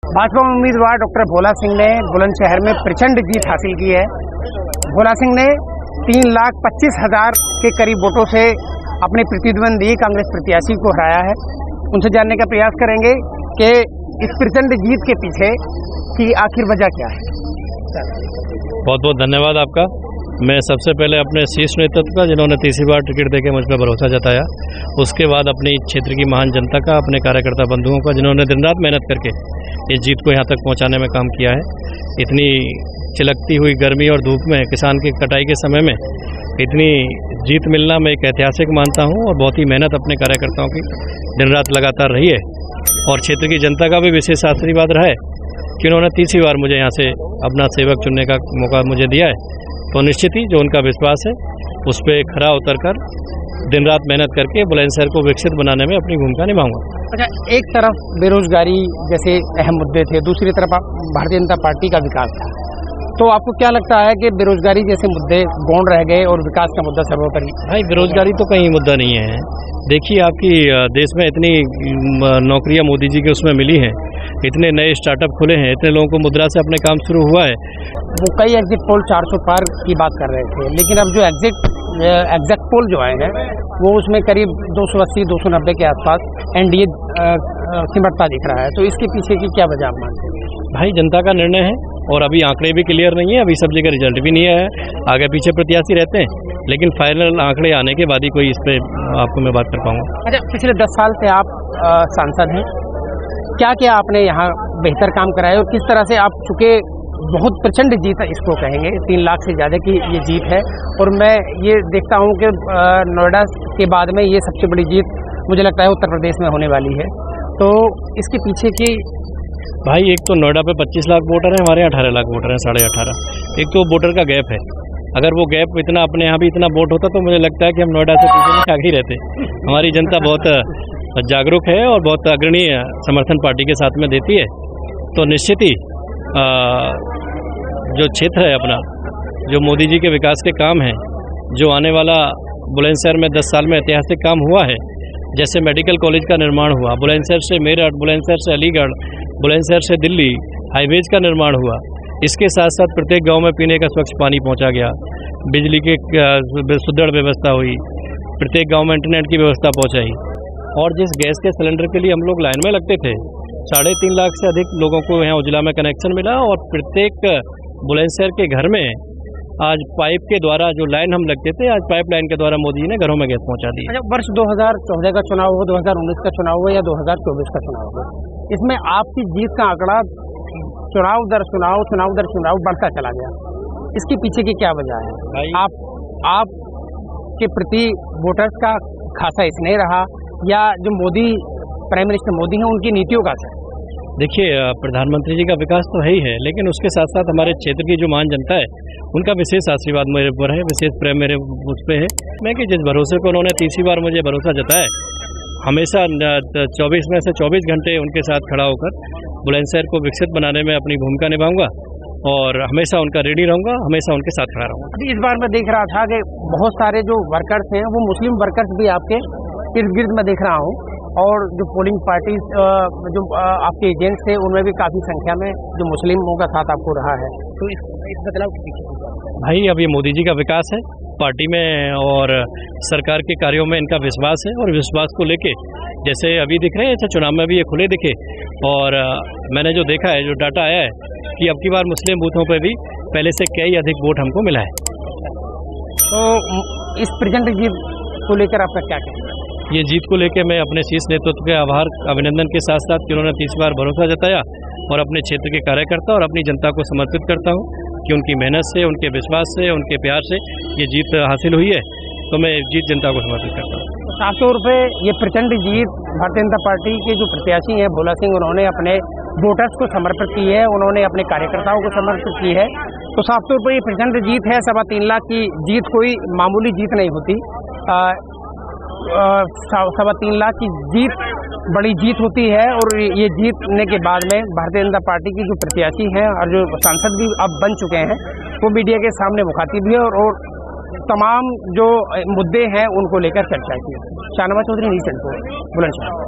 भाजपा उम्मीदवार डॉक्टर भोला सिंह ने बुलंदशहर में प्रचंड जीत हासिल की है। भोला सिंह ने 3,25,000 के करीब वोटों से अपने प्रतिद्वंदी कांग्रेस प्रत्याशी को हराया है। उनसे जानने का प्रयास करेंगे कि इस प्रचंड जीत के पीछे की आखिर वजह क्या है। बहुत बहुत धन्यवाद आपका। मैं सबसे पहले अपने शीर्ष नेतृत्व का, जिन्होंने तीसरी बार टिकट देकर मुझ पर भरोसा जताया, उसके बाद अपनी क्षेत्र की महान जनता का, अपने कार्यकर्ता बंधुओं का, जिन्होंने दिन रात मेहनत करके इस जीत को यहाँ तक पहुँचाने में काम किया है। इतनी चिलकती हुई गर्मी और धूप में, किसान की कटाई के समय में इतनी जीत मिलना मैं एक ऐतिहासिक मानता हूँ और बहुत ही मेहनत अपने कार्यकर्ताओं की दिन रात लगातार रही है। और क्षेत्र की जनता का भी विशेष आशीर्वाद रहा है कि उन्होंने तीसरी बार मुझे यहाँ से अपना सेवक चुनने का मौका मुझे दिया है। तो निश्चित ही जो उनका विश्वास है उस पर खरा उतरकर दिन रात मेहनत करके बुलंदशहर को विकसित बनाने में अपनी भूमिका निभाऊंगा। अच्छा, एक तरफ बेरोजगारी जैसे अहम मुद्दे थे, दूसरी तरफ भारतीय जनता पार्टी का विकास था, तो आपको क्या लगता है कि बेरोजगारी जैसे मुद्दे गौण रह गए और विकास का मुद्दा सर्वोपरि? भाई, बेरोजगारी तो कहीं मुद्दा नहीं है। देखिए, आपकी देश में इतनी नौकरियां मोदी जी के उसमें मिली हैं, इतने नए स्टार्टअप खुले हैं, इतने लोगों को मुद्रा से अपने काम शुरू हुआ है। वो कई एग्जिट पोल 400 पार की बात कर रहे थे, लेकिन अब जो एग्जैक्ट पोल जो आए हैं वो उसमें करीब 280-290 के आसपास एनडीए सिमटता दिख रहा है। तो इसके पीछे की क्या वजह आप मानते हैं? भाई, जनता का निर्णय है और अभी आंकड़े भी क्लियर नहीं है, अभी सब जगह रिजल्ट भी नहीं आया है। आगे पीछे प्रत्याशी रहते हैं, लेकिन फाइनल आंकड़े आने के बाद ही कोई इस पर आपको मैं बात कर पाऊंगा। अच्छा, पिछले 10 साल से आप सांसद हैं, क्या क्या आपने यहाँ बेहतर काम कराया और किस तरह से आप, चूँकि बहुत प्रचंड जीत इसको कहेंगे, 3 लाख से ज़्यादा की ये जीत है, और मैं ये देखता हूँ कि नोएडा के बाद में ये सबसे बड़ी जीत मुझे लगता है उत्तर प्रदेश में होने वाली है, तो इसके पीछे की? भाई, एक तो नोएडा पे 25 लाख वोटर हैं, हमारे यहाँ 18 लाख वोटर हैं, 18.5। एक तो वोटर का गैप है। अगर वो गैप इतना अपने यहाँ भी इतना वोट होता तो मुझे लगता है कि हम नोएडा से पीछे आगे ही रहते। हमारी जनता बहुत जागरूक है और बहुत अग्रणी समर्थन पार्टी के साथ में देती है। तो निश्चित ही जो क्षेत्र है अपना, जो मोदी जी के विकास के काम हैं, जो आने वाला बुलंदशहर में 10 साल में ऐतिहासिक काम हुआ है, जैसे मेडिकल कॉलेज का निर्माण हुआ, बुलंदशहर से मेरठ, बुलंदशहर से अलीगढ़, बुलंदशहर से दिल्ली हाईवेज का निर्माण हुआ। इसके साथ साथ प्रत्येक गांव में पीने का स्वच्छ पानी पहुंचा गया, बिजली की सुदृढ़ व्यवस्था हुई, प्रत्येक गांव में इंटरनेट की व्यवस्था पहुंचाई। और जिस गैस के सिलेंडर के लिए हम लोग लाइन में लगते थे, 3.5 लाख से अधिक लोगों को यहाँ उजला में कनेक्शन मिला और प्रत्येक बुलंदशहर के घर में आज पाइप के द्वारा, जो लाइन हम लगते थे, आज पाइप लाइन के द्वारा मोदी जी ने घरों में गैस पहुंचा दी। अच्छा, वर्ष 2014 का चुनाव हो, 2019 का चुनाव हो या 2024 का चुनाव हो, इसमें आपकी जीत का आंकड़ा चुनाव दर चुनाव बढ़ता चला गया, इसके पीछे की क्या वजह है? आप के प्रति वोटर्स का खासा स्नेह रहा या जो मोदी, प्राइम मिनिस्टर मोदी हैं, उनकी नीतियों का असर? देखिए, प्रधानमंत्री जी का विकास तो है ही है, लेकिन उसके साथ साथ हमारे क्षेत्र की जो महान जनता है उनका विशेष आशीर्वाद मेरे ऊपर है, विशेष प्रेम मेरे उस पर है। मैं कि जिस भरोसे को उन्होंने तीसरी बार मुझे भरोसा जताया, हमेशा 24 में से 24 घंटे उनके साथ खड़ा होकर बुलंदशहर को विकसित बनाने में अपनी भूमिका निभाऊंगा और हमेशा उनका रेडी रहूंगा, हमेशा उनके साथ खड़ा रहूंगा। अभी इस बार मैं देख रहा था कि बहुत सारे जो वर्कर्स हैं वो मुस्लिम वर्कर्स भी आपके इर्द गिर्द में देख रहा हूँ, और जो पोलिंग पार्टीज, जो आपके एजेंट्स थे, उनमें भी काफ़ी संख्या में जो मुस्लिमों का साथ आपको रहा है, तो इस बदलाव के पीछे? भाई, अब ये मोदी जी का विकास है पार्टी में और सरकार के कार्यों में इनका विश्वास है, और विश्वास को लेके जैसे अभी दिख रहे हैं, ऐसे चुनाव में भी ये खुले दिखे। और मैंने जो देखा है, जो डाटा आया है कि अब की बार मुस्लिम बूथों पे भी पहले से कई अधिक वोट हमको मिला है। तो इस प्रचंड जीत को लेकर आपका क्या कहना है? ये जीत को लेकर मैं अपने शीर्ष नेतृत्व के आभार, अभिनंदन के साथ साथ कि उन्होंने तीसरी बार भरोसा जताया, और अपने क्षेत्र के कार्यकर्ता और अपनी जनता को समर्पित करता हूँ कि उनकी मेहनत से, उनके विश्वास से, उनके प्यार से ये जीत हासिल हुई है, तो मैं जीत जनता को समर्पित करता हूँ। 700 रुपये ये प्रचंड जीत भारतीय जनता पार्टी के जो प्रत्याशी हैं भोला सिंह, उन्होंने अपने वोटर्स को समर्पित की है, उन्होंने अपने कार्यकर्ताओं को समर्पित की है। तो 700 रुपये ये प्रचंड जीत है। 3.25 लाख की जीत कोई मामूली जीत नहीं होती। 3.25 लाख की जीत बड़ी जीत होती है, और ये जीतने के बाद में भारतीय जनता पार्टी की जो प्रत्याशी हैं और जो सांसद भी अब बन चुके हैं, वो मीडिया के सामने मुखातिब भी है और तमाम जो मुद्दे हैं उनको लेकर चर्चा की। शाहनवाज चौधरी, न्यूज़ 24, बुलंदशहर।